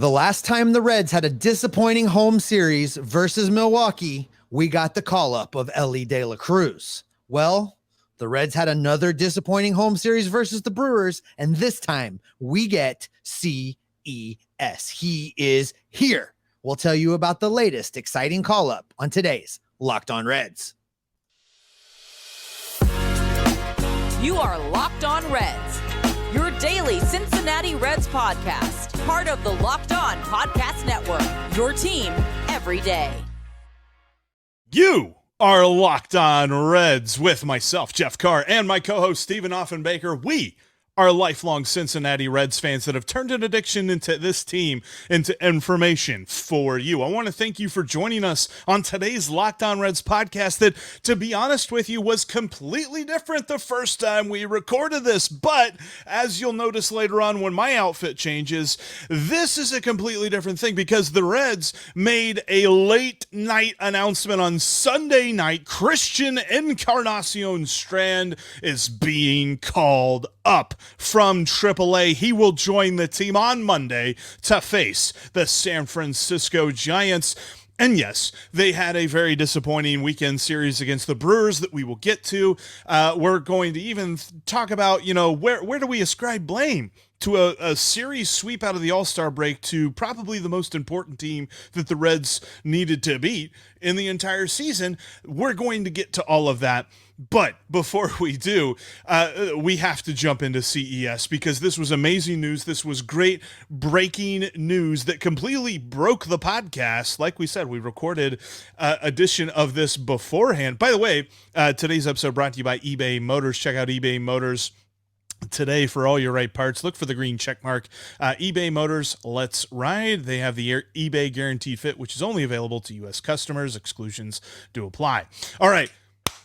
The last time the Reds had a disappointing home series versus Milwaukee, we got the call-up of Elly De La Cruz. Well, the Reds had another disappointing home series versus the Brewers, and this time we get CES. He is here. We'll tell you about the latest exciting call-up on today's Locked On Reds. You are Locked On Reds, your daily Cincinnati Reds podcast, part of the Locked On Podcast Network, your team every day. You are Locked On Reds with myself, Jeff Carr, and my co-host, Stephen Offenbaker. We are lifelong Cincinnati Reds fans that have turned an addiction into this team, into information for you. I want to thank you for joining us on today's Locked On Reds podcast that, to be honest with you, was completely different the first time we recorded this. But as you'll notice later on when my outfit changes, this is a completely different thing because the Reds made a late night announcement on Sunday night. Christian Encarnacion-Strand is being called up from AAA. He will join the team on Monday to face the San Francisco Giants. And yes, they had a very disappointing weekend series against the Brewers that we will get to. We're going to even talk about, where do we ascribe blame to a series sweep out of the All-Star break to probably the most important team that the Reds needed to beat in the entire season. We're going to get to all of that. But before we do, we have to jump into CES because this was amazing news. This was great breaking news that completely broke the podcast. Like we said, we recorded an edition of this beforehand. By the way, today's episode brought to you by eBay Motors. Check out eBay Motors today for all your right parts. Look for the green check mark. eBay Motors, let's ride. They have the eBay Guaranteed Fit, which is only available to U.S. customers. Exclusions do apply. All right,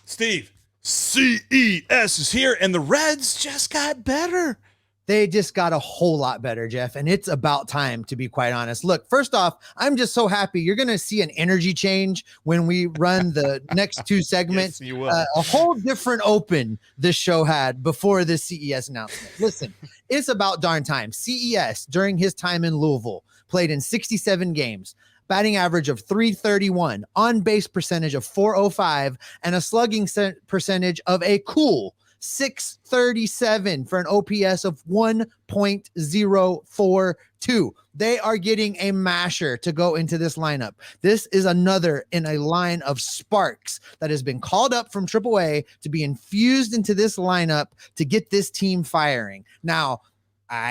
Steve. CES is here, and the Reds just got better. They just got a whole lot better, Jeff, and it's about time, to be quite honest. Look, first off, I'm just so happy. You're going to see an energy change when we run the next two segments. Yes, you will. A whole different open this show had before the CES announcement. Listen, it's about darn time. CES, during his time in Louisville, played in 67 games. Batting average of .331, on-base percentage of .405, and a slugging percentage of a cool .637 for an OPS of 1.042. They are getting a masher to go into this lineup. This is another in a line of sparks that has been called up from AAA to be infused into this lineup to get this team firing. Now,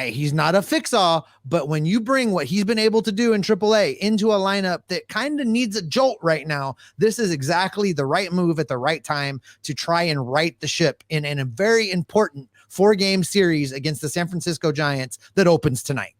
he's not a fix-all, but when you bring what he's been able to do in AAA into a lineup that kind of needs a jolt right now, this is exactly the right move at the right time to try and right the ship in a very important 4-game series against the San Francisco Giants that opens tonight.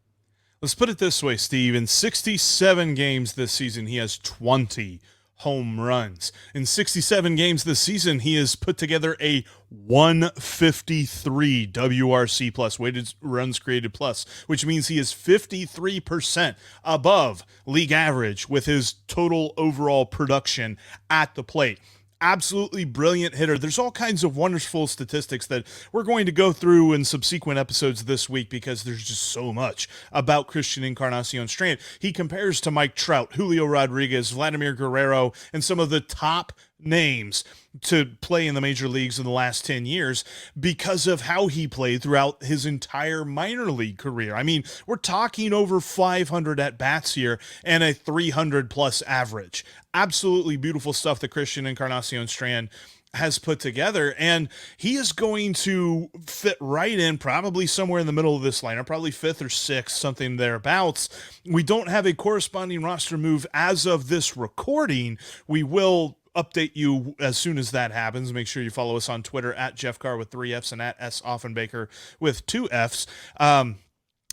Let's put it this way, Steve. In 67 games this season, he has 20 home runs. In 67 games this season, he has put together a 153 WRC plus, weighted runs created plus, which means he is 53% above league average with his total overall production at the plate. Absolutely brilliant hitter. There's all kinds of wonderful statistics that we're going to go through in subsequent episodes this week because there's just so much about Christian Encarnacion-Strand. He compares to Mike Trout, Julio Rodriguez, Vladimir Guerrero, and some of the top names to play in the major leagues in the last 10 years because of how he played throughout his entire minor league career. I mean, we're talking over 500 at-bats here and a 300-plus average. Absolutely beautiful stuff that Christian Encarnacion-Strand has put together, and he is going to fit right in probably somewhere in the middle of this lineup, probably 5th or 6th, something thereabouts. We don't have a corresponding roster move as of this recording. We will update you as soon as that happens. Make sure you follow us on Twitter at Jeff Carr with 3 Fs and at S Offenbaker with 2 Fs.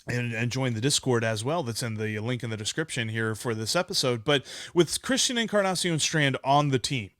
And join the Discord as well. That's in the link in the description here for this episode. But with Christian Encarnacion-Strand on the team,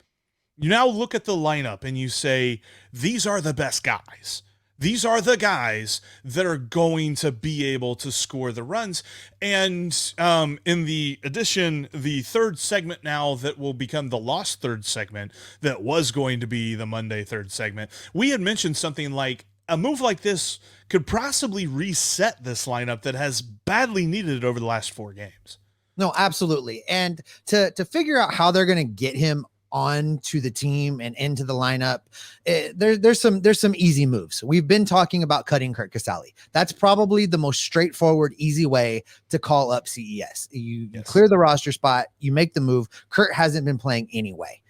you now look at the lineup and you say, these are the best guys. These are the guys that are going to be able to score the runs. And in the addition, the third segment now that will become the lost third segment that was going to be the Monday third segment, we had mentioned something like a move like this could possibly reset this lineup that has badly needed it over the last 4 games. No, absolutely. And to figure out how they're going to get him onto the team and into the lineup, there's some easy moves. We've been talking about cutting Kurt Casale. That's probably the most straightforward, easy way to call up CES. You clear the roster spot, you make the move. Kurt hasn't been playing anyway.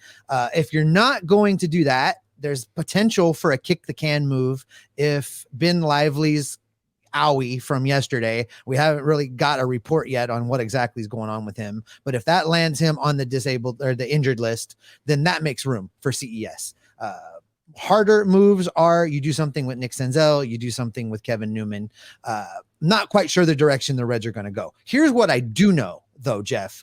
If you're not going to do that, there's potential for a kick the can move if Ben Lively's owie from yesterday. We haven't really got a report yet on what exactly is going on with him, but if that lands him on the disabled or the injured list, then that makes room for CES. Harder moves are you do something with Nick Senzel, you do something with Kevin Newman. Not quite sure the direction the Reds are going to go. Here's what I do know though, Jeff.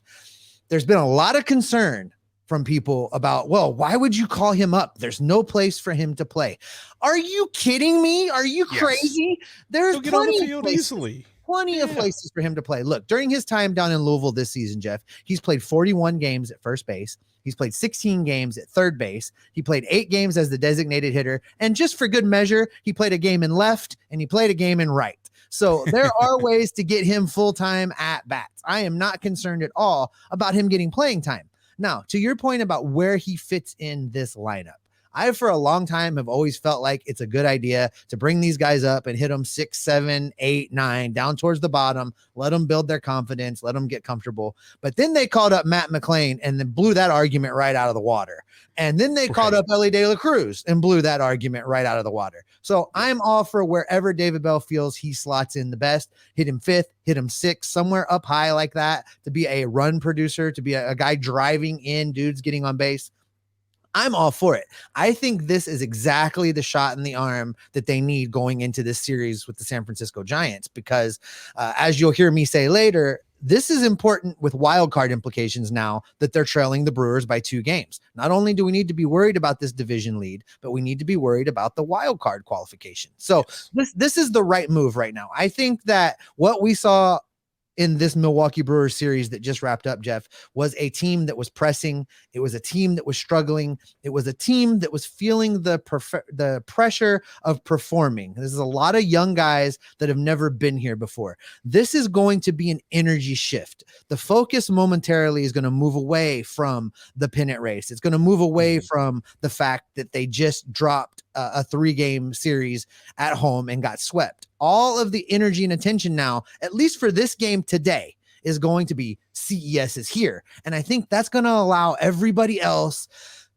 There's been a lot of concern from people about, well, why would you call him up? There's no place for him to play. Are you kidding me? Are you crazy? There's plenty of places for him to play. Look, during his time down in Louisville this season, Jeff, he's played 41 games at first base. He's played 16 games at third base. He played 8 games as the designated hitter. And just for good measure, he played a game in left and he played a game in right. So there are ways to get him full-time at bats. I am not concerned at all about him getting playing time. Now, to your point about where he fits in this lineup, I, for a long time, have always felt like it's a good idea to bring these guys up and hit them 6, 7, 8, 9 down towards the bottom, let them build their confidence, let them get comfortable. But then they called up Matt McClain and then blew that argument right out of the water. And then they called up Elly De La Cruz and blew that argument right out of the water. So I'm all for wherever David Bell feels he slots in the best. Hit him 5th, hit him 6th, somewhere up high like that to be a run producer, to be a guy driving in dudes getting on base. I'm all for it. I think this is exactly the shot in the arm that they need going into this series with the San Francisco Giants, because as you'll hear me say later, this is important with wild card implications now that they're trailing the Brewers by 2 games. Not only do we need to be worried about this division lead, but we need to be worried about the wild card qualification. So this is the right move right now. I think that what we saw in this Milwaukee Brewers series that just wrapped up, Jeff, was a team that was pressing. It was a team that was struggling. It was a team that was feeling the pressure of performing. This is a lot of young guys that have never been here before. This is going to be an energy shift. The focus momentarily is going to move away from the pennant race. It's going to move away from the fact that they just dropped a 3-game series at home and got swept. All of the energy and attention now, at least for this game today, is going to be CES is here. And I think that's going to allow everybody else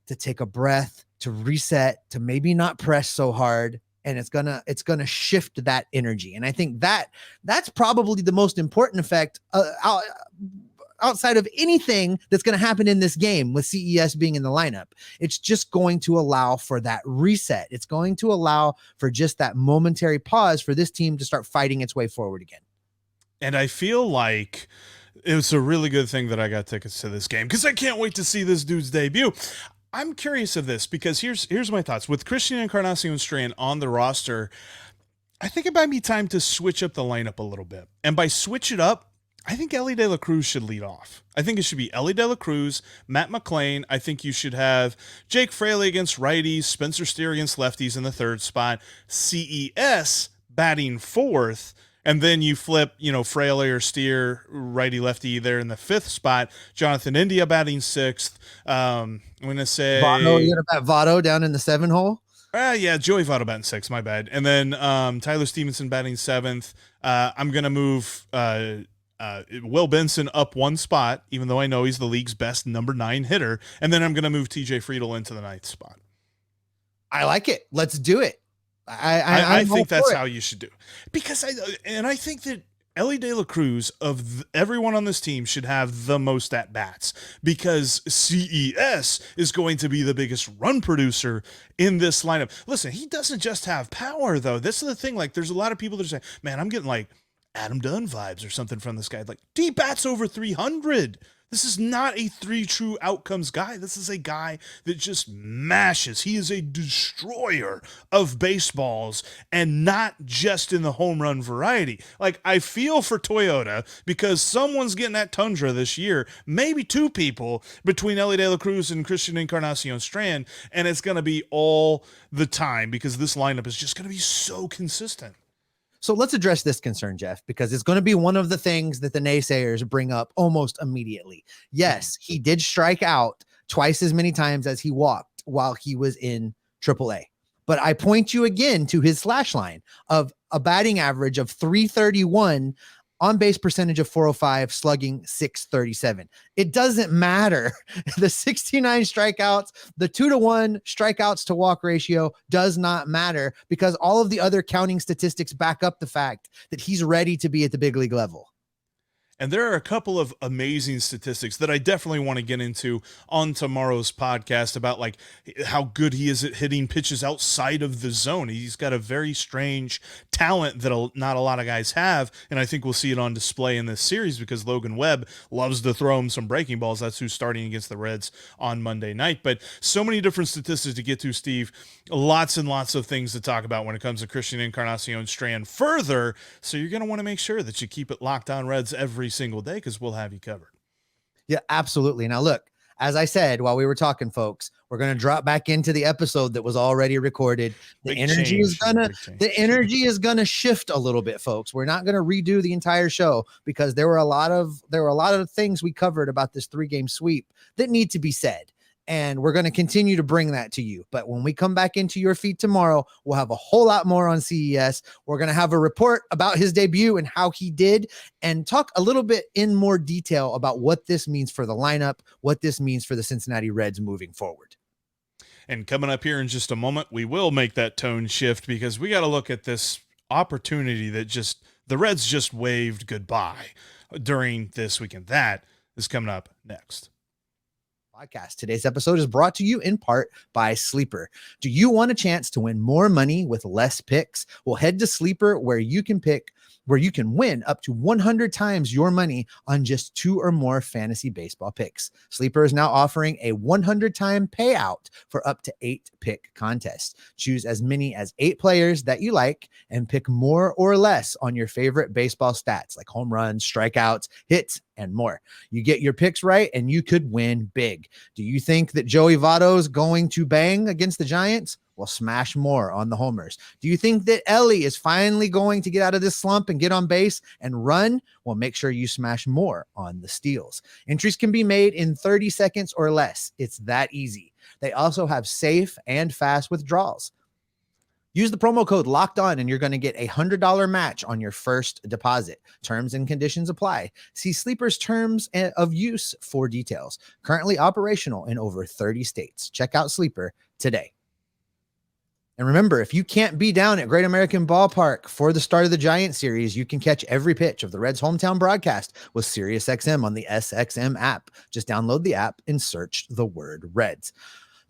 to take a breath, to reset, to maybe not press so hard. And it's gonna shift that energy. And I think that's probably the most important effect outside of anything that's going to happen in this game with CES being in the lineup. It's just going to allow for that reset. It's going to allow for just that momentary pause for this team to start fighting its way forward again. And I feel like it was a really good thing that I got tickets to this game, because I can't wait to see this dude's debut. I'm curious of this because here's my thoughts. With Christian Encarnacion-Strand on the roster, I think it might be time to switch up the lineup a little bit. And by switch it up, I think Elly De La Cruz should lead off. I think it should be Elly De La Cruz, Matt McClain. I think you should have Jake Fraley against righties, Spencer Steer against lefties in the 3rd spot, CES batting 4th, and then you flip, Fraley or Steer, righty lefty there in the 5th spot. Jonathan India batting 6th. I'm gonna say Votto. You're gonna bat Votto down in the 7 hole. Yeah, Joey Votto batting 6th. My bad. And then Tyler Stevenson batting 7th. I'm gonna move Will Benson up 1 spot, even though I know he's the league's best number 9 hitter. And then I'm going to move TJ Friedl into the 9th spot. I like it. Let's do it. I think that's how you should do it. Because I think that Elly De La Cruz, of everyone on this team, should have the most at-bats, because CES is going to be the biggest run producer in this lineup. Listen, he doesn't just have power, though. This is the thing. Like, there's a lot of people that are saying, man, I'm getting like Adam Dunn vibes or something from this guy. Like, he bats over 300. This is not a 3 true outcomes guy. This is a guy that just mashes. He is a destroyer of baseballs, and not just in the home run variety. Like, I feel for Toyota because someone's getting that Tundra this year, maybe two people between Ellie De La Cruz and Christian Encarnacion-Strand, and it's going to be all the time because this lineup is just going to be so consistent. So let's address this concern, Jeff, because it's going to be one of the things that the naysayers bring up almost immediately. Yes, he did strike out twice as many times as he walked while he was in AAA. But I point you again to his slash line of a batting average of 331, on base percentage of 405, slugging 637. It doesn't matter. The 69 strikeouts, the 2-to-1 strikeouts to walk ratio does not matter because all of the other counting statistics back up the fact that he's ready to be at the big league level. And there are a couple of amazing statistics that I definitely want to get into on tomorrow's podcast about like how good he is at hitting pitches outside of the zone. He's got a very strange talent that not a lot of guys have, and I think we'll see it on display in this series because Logan Webb loves to throw him some breaking balls. That's who's starting against the Reds on Monday night. But so many different statistics to get to, Steve. Lots and lots of things to talk about when it comes to Christian Encarnacion-Strand further, so you're going to want to make sure that you keep it Locked On Reds every single day because we'll have you covered. Yeah, absolutely. Now look, as I said while we were talking, folks, we're going to drop back into the episode that was already recorded. The energy is gonna shift a little bit, folks. We're not going to redo the entire show because there were a lot of things we covered about this 3-game sweep that need to be said. And we're going to continue to bring that to you. But when we come back into your feed tomorrow, we'll have a whole lot more on CES. We're going to have a report about his debut and how he did, and talk a little bit in more detail about what this means for the lineup, what this means for the Cincinnati Reds moving forward. And coming up here in just a moment, we will make that tone shift because we got to look at this opportunity that the Reds just waved goodbye during this weekend. That is coming up next. Podcast. Today's episode is brought to you in part by Sleeper. Do you want a chance to win more money with less picks? Well, head to Sleeper where you can win up to 100 times your money on just 2 or more fantasy baseball picks. Sleeper is now offering a 100-time payout for up to 8 pick contests. Choose as many as 8 players that you like and pick more or less on your favorite baseball stats like home runs, strikeouts, hits, and more. You get your picks right and you could win big. Do you think that Joey Votto's going to bang against the Giants? Well, smash more on the homers. Do you think that Ellie is finally going to get out of this slump and get on base and run? Well, make sure you smash more on the steals. Entries can be made in 30 seconds or less. It's that easy. They also have safe and fast withdrawals. Use the promo code Locked On and you're going to get a $100 match on your first deposit. Terms and conditions apply. See Sleeper's terms of use for details. Currently operational in over 30 states. Check out Sleeper today. And remember, if you can't be down at Great American Ballpark for the start of the Giant series, you can catch every pitch of the Reds' hometown broadcast with SiriusXM on the SXM app. Just download the app and search the word Reds.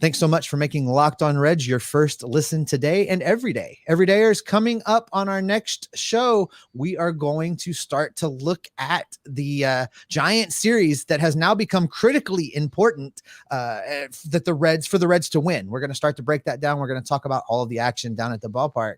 Thanks so much for making Locked On Reds your first listen today and every day. Everydayers, coming up on our next show, we are going to start to look at the Giant series that has now become critically important for the Reds to win. We're going to start to break that down. We're going to talk about all of the action down at the ballpark,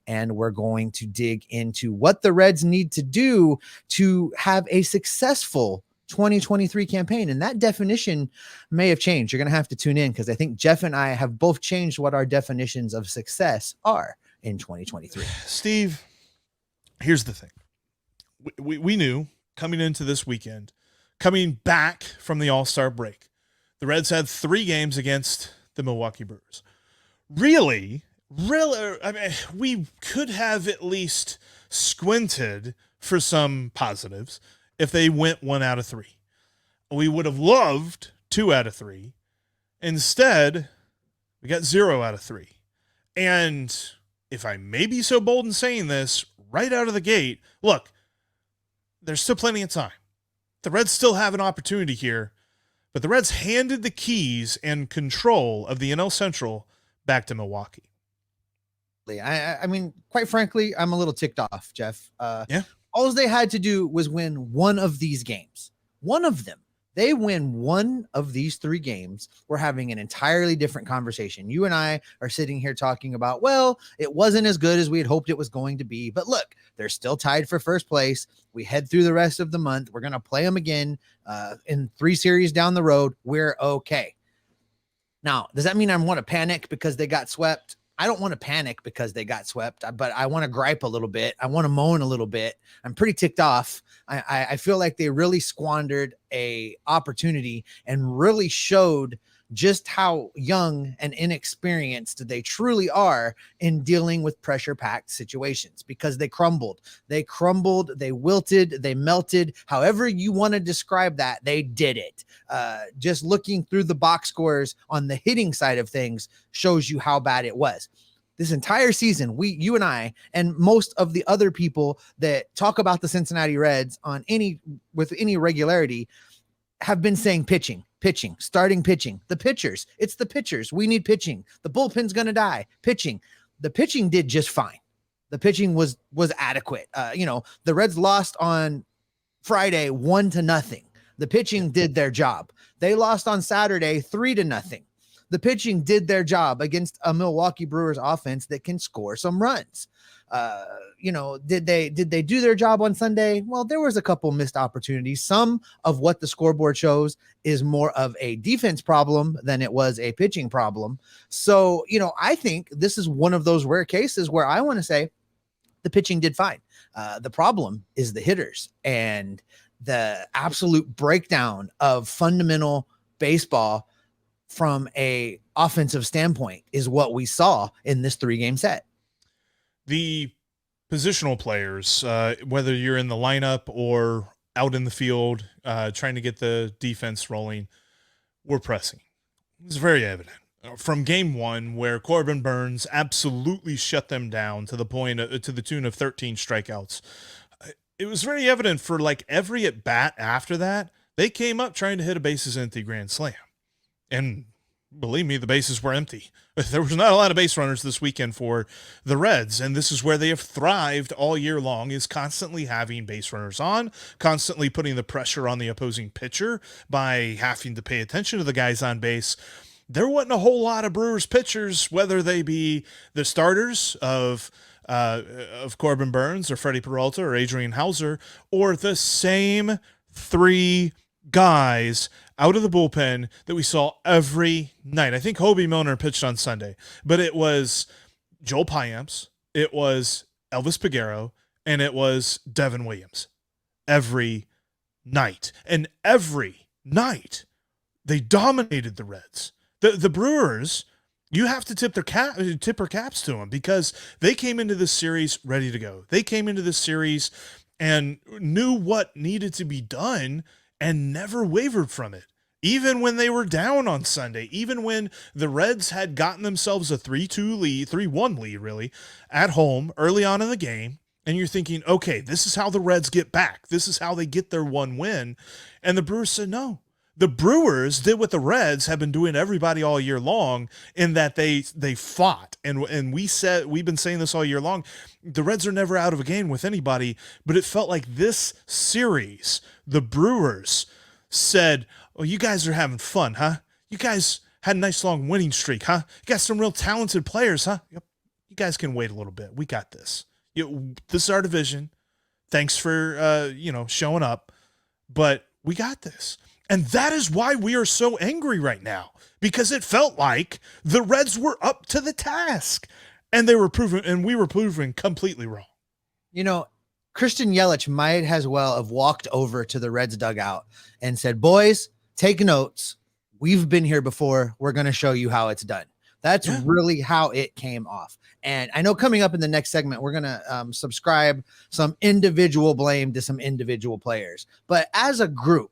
and we're going to dig into what the Reds need to do to have a successful 2023 campaign. And that definition may have changed. You're going to have to tune in because I think Jeff and I have both changed what our definitions of success are in 2023. Steve, here's the thing. We knew coming into this weekend, coming back from the All-Star break, the Reds had 3 games against the Milwaukee Brewers. Really, I mean, we could have at least squinted for some positives if they went 1 out of 3. We would have loved 2 out of 3. Instead, we got 0 out of 3. And if I may be so bold in saying this right out of the gate, look, there's still plenty of time. The Reds still have an opportunity here, but the Reds handed the keys and control of the NL Central back to Milwaukee. I mean, quite frankly, I'm a little ticked off, Jeff. Yeah. All they had to do was win one of these games. One of them. They win one of these 3 games, we're having an entirely different conversation. You and I are sitting here talking about, well, it wasn't as good as we had hoped it was going to be. But look, they're still tied for first place. We head through the rest of the month. We're going to play them again in 3 series down the road. We're okay. Now, does that mean I want to panic because they got swept? I don't want to panic because they got swept, but I want to gripe a little bit. I want to moan a little bit. I'm pretty ticked off. I feel like they really squandered a opportunity and really showed just how young and inexperienced they truly are in dealing with pressure-packed situations, because they crumbled, they wilted, they melted. However you want to describe that, they did it. Just looking through the box scores on the hitting side of things shows you how bad it was. This entire season, you and I, and most of the other people that talk about the Cincinnati Reds with any regularity have been saying pitching, starting pitching, the pitchers. It's the pitchers. We need pitching. The bullpen's going to die. Pitching. The pitching did just fine. The pitching was adequate. The Reds lost on Friday 1-0. The pitching did their job. They lost on Saturday 3-0. The pitching did their job against a Milwaukee Brewers offense that can score some runs. Did they do their job on Sunday? Well, there was a couple missed opportunities. Some of what the scoreboard shows is more of a defense problem than it was a pitching problem. So, I think this is one of those rare cases where I want to say the pitching did fine. The problem is the hitters, and the absolute breakdown of fundamental baseball from a offensive standpoint is what we saw in this 3-game set. The positional players, whether you're in the lineup or out in the field, trying to get the defense rolling, were pressing. It's very evident from game 1, where Corbin Burnes absolutely shut them down to the tune of 13 strikeouts. It was very evident for like every at bat after that. They came up trying to hit a bases empty grand slam. And believe me, the bases were empty. There was not a lot of base runners this weekend for the Reds, and this is where they have thrived all year long, is constantly having base runners on, constantly putting the pressure on the opposing pitcher by having to pay attention to the guys on base. There wasn't a whole lot of Brewers pitchers, whether they be the starters of Corbin Burnes or Freddie Peralta or Adrian Hauser, or the same 3 guys out of the bullpen that we saw every night. I think Hobie Milner pitched on Sunday, but it was Joel Payamps, it was Elvis Peguero, and it was Devin Williams every night. And every night they dominated the Reds. The Brewers, you have to tip our caps to them, because they came into this series ready to go. They came into this series and knew what needed to be done and never wavered from it. Even when they were down on Sunday, even when the Reds had gotten themselves a 3-1 lead, really, at home early on in the game, and you're thinking, okay, this is how the Reds get back. This is how they get their one win. And the Brewers said no. The Brewers did what the Reds have been doing everybody all year long, in that they fought. And we've been saying this all year long. The Reds are never out of a game with anybody, but it felt like this series, the Brewers said, oh, you guys are having fun, huh? You guys had a nice long winning streak, huh? You got some real talented players, huh? Yep. You guys can wait a little bit. We got this. This is our division. Thanks for, showing up, but we got this. And that is why we are so angry right now, because it felt like the Reds were up to the task, and we were proven completely wrong. Christian Yelich might as well have walked over to the Reds dugout and said, boys, take notes. We've been here before. We're going to show you how it's done. That's really how it came off. And I know coming up in the next segment, we're going to subscribe some individual blame to some individual players. But as a group,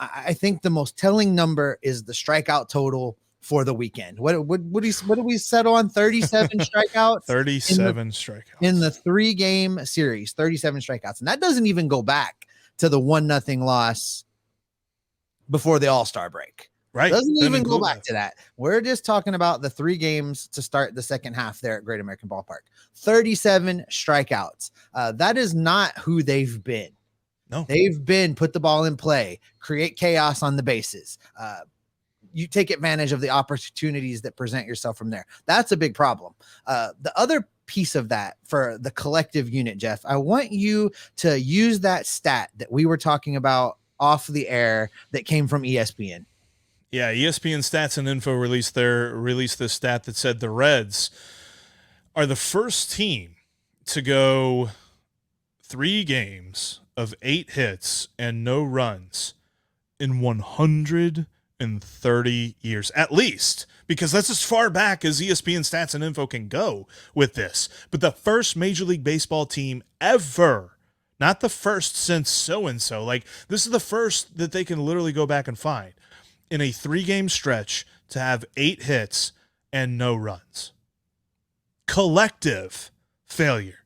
I think the most telling number is the strikeout total for the weekend. What did we settle on? 37 strikeouts. 37 strikeouts in the 3-game series. 37 strikeouts, and that doesn't even go back to the 1-0 loss before the All-Star break. Right, doesn't even go back to that. We're just talking about the 3 games to start the second half there at Great American Ballpark. 37 strikeouts. That is not who they've been. No. They've been put the ball in play, create chaos on the bases. You take advantage of the opportunities that present yourself from there. That's a big problem. The other piece of that for the collective unit, Jeff, I want you to use that stat that we were talking about off the air that came from ESPN. Yeah, ESPN Stats and Info released this stat that said the Reds are the first team to go 3 games of 8 hits and no runs in 130 years, at least, because that's as far back as ESPN Stats and Info can go with this. But the first Major League Baseball team ever, not the first since so-and-so, like this is the first that they can literally go back and find in a 3-game stretch to have 8 hits and no runs. Collective failure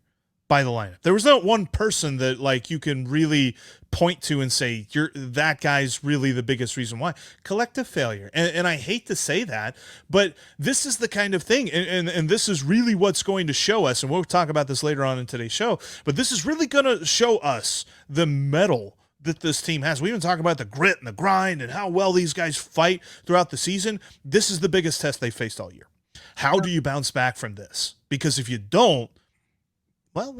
by the lineup. There was not one person that like you can really point to and say that guy's really the biggest reason why. Collective failure. And I hate to say that, but this is the kind of thing, and this is really what's going to show us, and we'll talk about this later on in today's show, but this is really going to show us the mettle that this team has. We even talk about the grit and the grind and how well these guys fight throughout the season. This is the biggest test they faced all year. How do you bounce back from this? Because if you don't, well,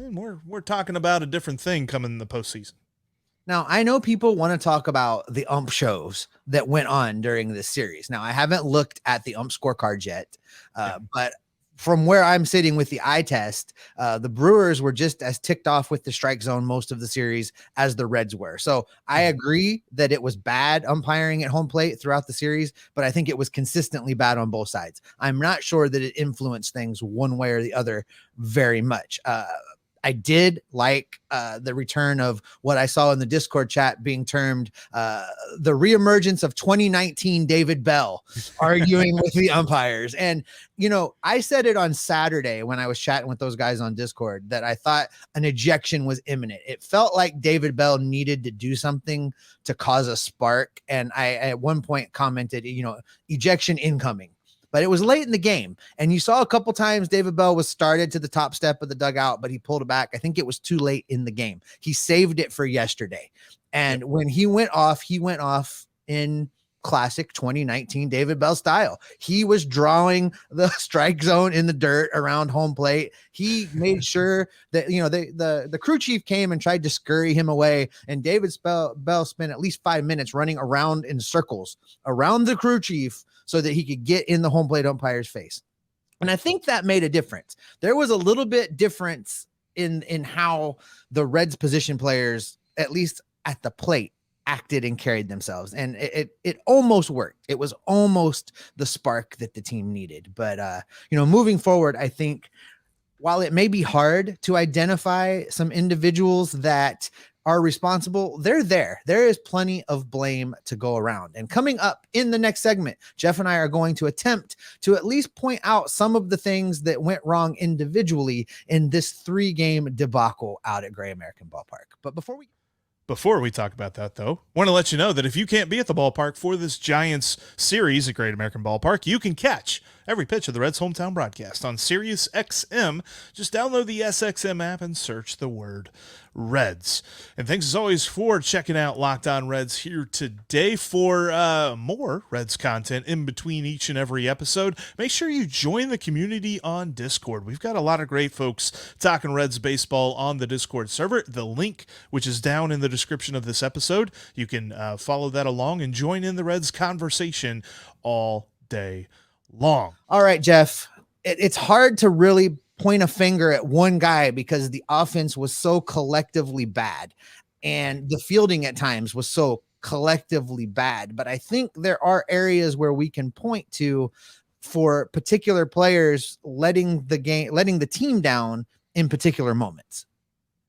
we're talking about a different thing coming in the postseason. Now, I know people want to talk about the ump shows that went on during this series. Now, I haven't looked at the ump scorecards yet, but from where I'm sitting with the eye test, the Brewers were just as ticked off with the strike zone most of the series as the Reds were. So I agree that it was bad umpiring at home plate throughout the series, but I think it was consistently bad on both sides. I'm not sure that it influenced things one way or the other very much. I did like the return of what I saw in the Discord chat being termed the reemergence of 2019 David Bell arguing with the umpires. And, you know, I said it on Saturday when I was chatting with those guys on Discord that I thought an ejection was imminent. It felt like David Bell needed to do something to cause a spark. And I at one point commented, you know, ejection incoming. But it was late in the game, and you saw a couple times David Bell was started to the top step of the dugout, but he pulled it back. I think it was too late in the game. He saved it for yesterday. And when he went off in classic 2019 David Bell style. He was drawing the strike zone in the dirt around home plate. He made sure that, you know, the crew chief came and tried to scurry him away, and David Bell spent at least 5 minutes running around in circles around the crew chief so that he could get in the home plate umpire's face. And I think that made a difference. There was a little bit difference in how the Reds position players, at least at the plate, acted and carried themselves. And it almost worked. It was almost the spark that the team needed. But, you know, moving forward, I think while it may be hard to identify some individuals that are responsible, they're there. There is plenty of blame to go around. And coming up in the next segment, Jeff and I are going to attempt to at least point out some of the things that went wrong individually in this 3-game debacle out at Great American Ballpark. But before we talk about that, though, want to let you know that if you can't be at the ballpark for this Giants series at Great American Ballpark, you can catch every pitch of the Reds' hometown broadcast on Sirius XM. Just download the SXM app and search the word Reds. And thanks as always for checking out Locked On Reds here today. For more Reds content in between each and every episode, make sure you join the community on Discord. We've got a lot of great folks talking Reds baseball on the Discord server. The link, which is down in the description of this episode, you can follow that along and join in the Reds conversation all day long. All right, Jeff, it's hard to really point a finger at one guy because the offense was so collectively bad and the fielding at times was so collectively bad. But I think there are areas where we can point to for particular players letting the team down in particular moments.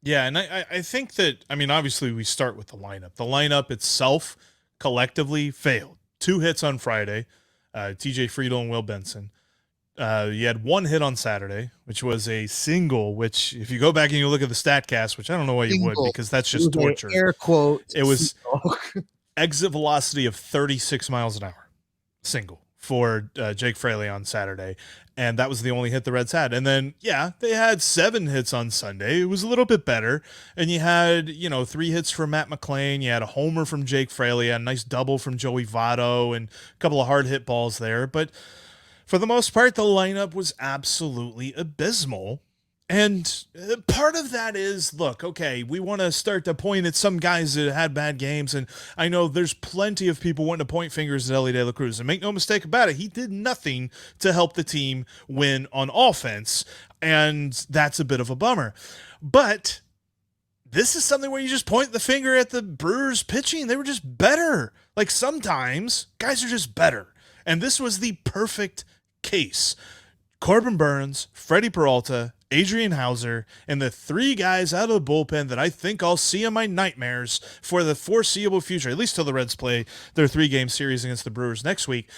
Yeah, and I think that, I mean, obviously we start with the lineup. The lineup itself collectively failed. 2 hits on Friday, TJ Friedel and Will Benson. You had 1 hit on Saturday, which was a single, which if you go back and you look at the StatCast, which I don't know why you would, because that's just torture. Air quote. It was exit velocity of 36 miles an hour, single for Jake Fraley on Saturday. And that was the only hit the Reds had. And then, yeah, they had 7 hits on Sunday. It was a little bit better. And you had, 3 hits from Matt McClain. You had a homer from Jake Fraley, a nice double from Joey Votto, and a couple of hard hit balls there. But for the most part, the lineup was absolutely abysmal. And part of that is, look, okay, we want to start to point at some guys that had bad games, and I know there's plenty of people wanting to point fingers at Elly De La Cruz, and make no mistake about it, he did nothing to help the team win on offense, and that's a bit of a bummer. But this is something where you just point the finger at the Brewers pitching. They were just better. Like, sometimes guys are just better, and this was the perfect case. Corbin Burnes, Freddie Peralta, Adrian Hauser, and the 3 guys out of the bullpen that I think I'll see in my nightmares for the foreseeable future, at least till the Reds play their 3-game series against the Brewers next week,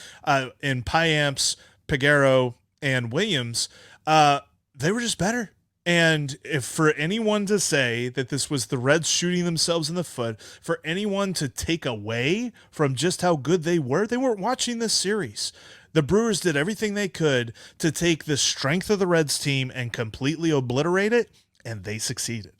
in Payamps, Peguero, and Williams, they were just better. And if for anyone to say that this was the Reds shooting themselves in the foot, for anyone to take away from just how good they weren't watching this series. The Brewers did everything they could to take the strength of the Reds team and completely obliterate it, and they succeeded.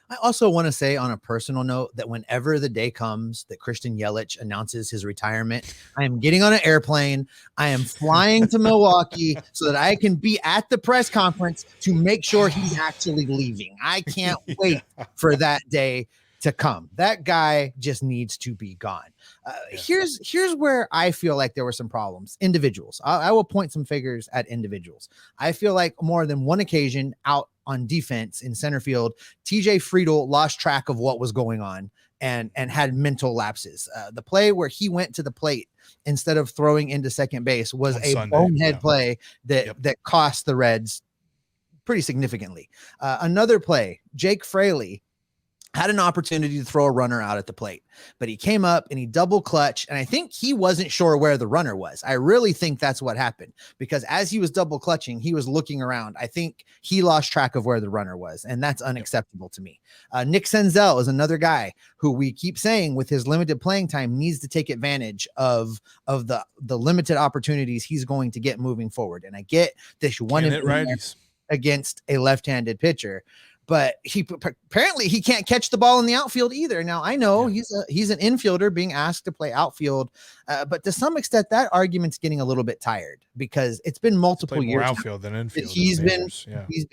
I also want to say on a personal note that whenever the day comes that Christian Yelich announces his retirement, I am getting on an airplane. I am flying to Milwaukee so that I can be at the press conference to make sure he's actually leaving. I can't wait for that day to come. That guy just needs to be gone. Here's where I feel like there were some problems. Individuals. I will point some figures at individuals. I feel like more than one occasion out on defense in center field, TJ Friedl lost track of what was going on and had mental lapses. The play where he went to the plate instead of throwing into second base was on a Sunday, bonehead play that cost the Reds pretty significantly. Another play, Jake Fraley had an opportunity to throw a runner out at the plate, but he came up and he double clutched. And I think he wasn't sure where the runner was. I really think that's what happened, because as he was double clutching, he was looking around. I think he lost track of where the runner was, and that's unacceptable to me. Nick Senzel is another guy who we keep saying with his limited playing time needs to take advantage of the limited opportunities he's going to get moving forward. And I get this one against a left-handed pitcher, but apparently he can't catch the ball in the outfield either. Now I know he's an infielder being asked to play outfield, but to some extent that argument's getting a little bit tired because it's been multiple years. More outfield than infield. He's been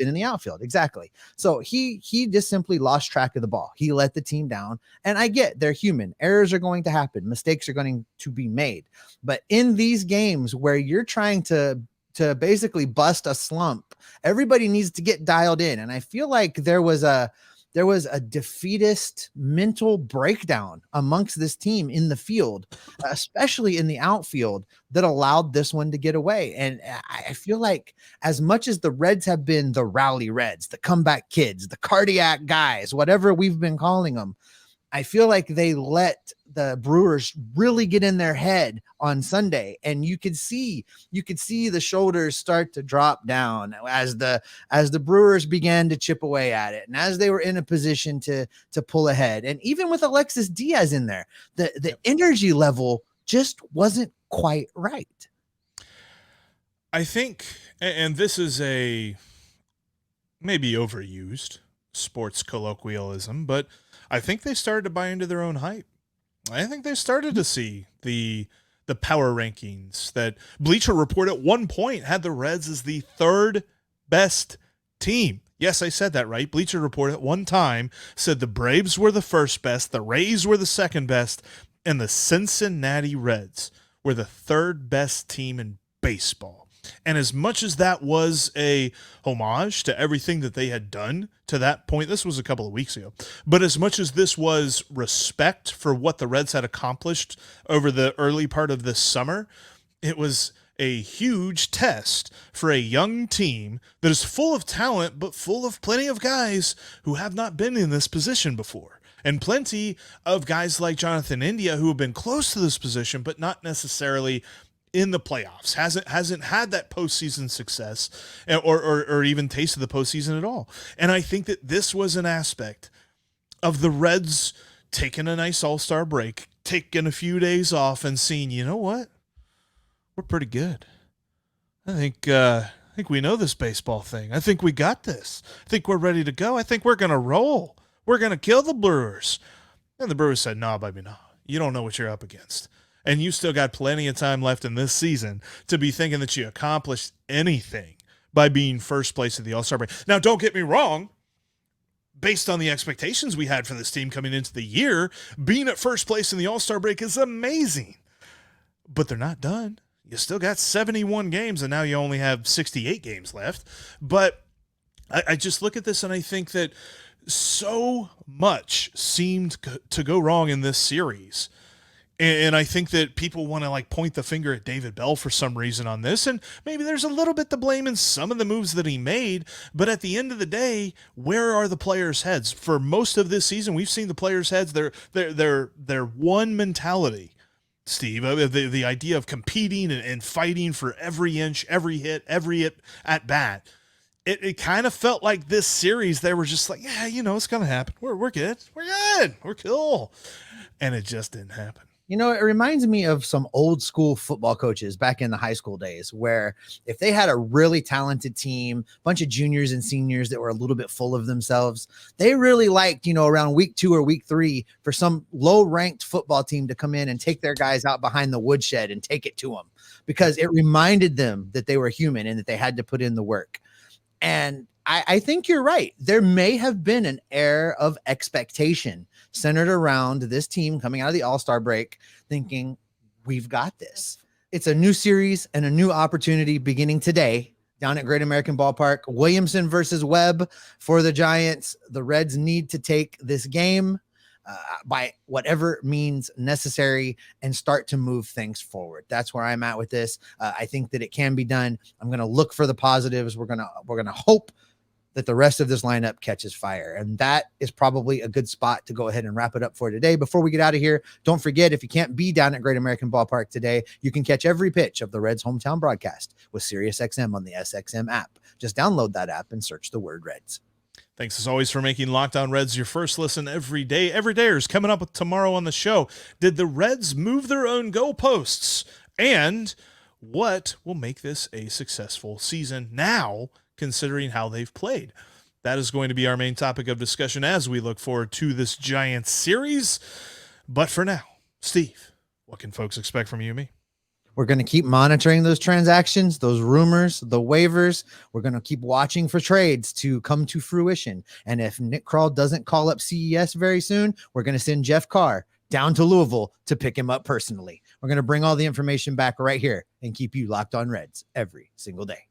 in the outfield. Exactly. So he just simply lost track of the ball. He let the team down, and I get they're human. Errors are going to happen. Mistakes are going to be made. But in these games where you're trying to basically bust a slump, everybody needs to get dialed in. And I feel like there was a defeatist mental breakdown amongst this team in the field, especially in the outfield, that allowed this one to get away. And I feel like as much as the Reds have been the rally Reds, the comeback kids, the cardiac guys, whatever we've been calling them, I feel like they let the Brewers really get in their head on Sunday, and you could see the shoulders start to drop down as the Brewers began to chip away at it, and as they were in a position to pull ahead. And even with Alexis Diaz in there, the energy level just wasn't quite right. I think, and this is a maybe overused sports colloquialism, but I think they started to buy into their own hype. I think they started to see the power rankings that Bleacher Report at one point had the Reds as the 3rd best team. Yes, I said that right. Bleacher Report at one time said the Braves were the 1st best, the Rays were the 2nd best, and the Cincinnati Reds were the 3rd best team in baseball. And as much as that was a homage to everything that they had done to that point, this was a couple of weeks ago, but as much as this was respect for what the Reds had accomplished over the early part of this summer, it was a huge test for a young team that is full of talent, but full of plenty of guys who have not been in this position before. And plenty of guys like Jonathan India who have been close to this position, but not necessarily in the playoffs, hasn't had that postseason success or even tasted the postseason at all. And I think that this was an aspect of the Reds taking a nice all-star break, taking a few days off and seeing, you know what? We're pretty good. I think we know this baseball thing. I think we got this. I think we're ready to go. I think we're going to roll. We're going to kill the Brewers. And the Brewers said, no, baby, no. You don't know what you're up against. And you still got plenty of time left in this season to be thinking that you accomplished anything by being first place at the All-Star break. Now, don't get me wrong. Based on the expectations we had for this team coming into the year, being at first place in the All-Star break is amazing. But they're not done. You still got 71 games, and now you only have 68 games left. But I just look at this, and I think that so much seemed to go wrong in this series. And I think that people want to like point the finger at David Bell for some reason on this. And maybe there's a little bit to blame in some of the moves that he made. But at the end of the day, where are the players' heads? For most of this season, we've seen the players' heads. They're one mentality, Steve. The idea of competing and fighting for every inch, every hit, every at bat. It kind of felt like this series, they were just like, yeah, it's going to happen. We're good. We're good. We're cool. And it just didn't happen. It reminds me of some old school football coaches back in the high school days, where if they had a really talented team, a bunch of juniors and seniors that were a little bit full of themselves, they really liked, around week 2 or week 3 for some low ranked football team to come in and take their guys out behind the woodshed and take it to them, because it reminded them that they were human and that they had to put in the work. And I think you're right. There may have been an air of expectation centered around this team coming out of the All-Star break thinking, we've got this. It's a new series and a new opportunity beginning today down at Great American Ballpark. Williamson versus Webb for the Giants. The Reds need to take this game by whatever means necessary and start to move things forward. That's where I'm at with this. I think that it can be done. I'm going to look for the positives. We're going to hope that the rest of this lineup catches fire. And that is probably a good spot to go ahead and wrap it up for today. Before we get out of here, don't forget, if you can't be down at Great American Ballpark today, you can catch every pitch of the Reds hometown broadcast with SiriusXM on the SXM app. Just download that app and search the word Reds. Thanks as always for making Locked On Reds your first listen every day. Everydayers coming up with tomorrow on the show. Did the Reds move their own goalposts? And what will make this a successful season now, considering how they've played? That is going to be our main topic of discussion as we look forward to this Giants series. But for now, Steve, what can folks expect from you and me? We're going to keep monitoring those transactions, those rumors, the waivers. We're going to keep watching for trades to come to fruition. And if Nick Krall doesn't call up CES very soon, we're going to send Jeff Carr down to Louisville to pick him up personally. We're going to bring all the information back right here and keep you locked on Reds every single day.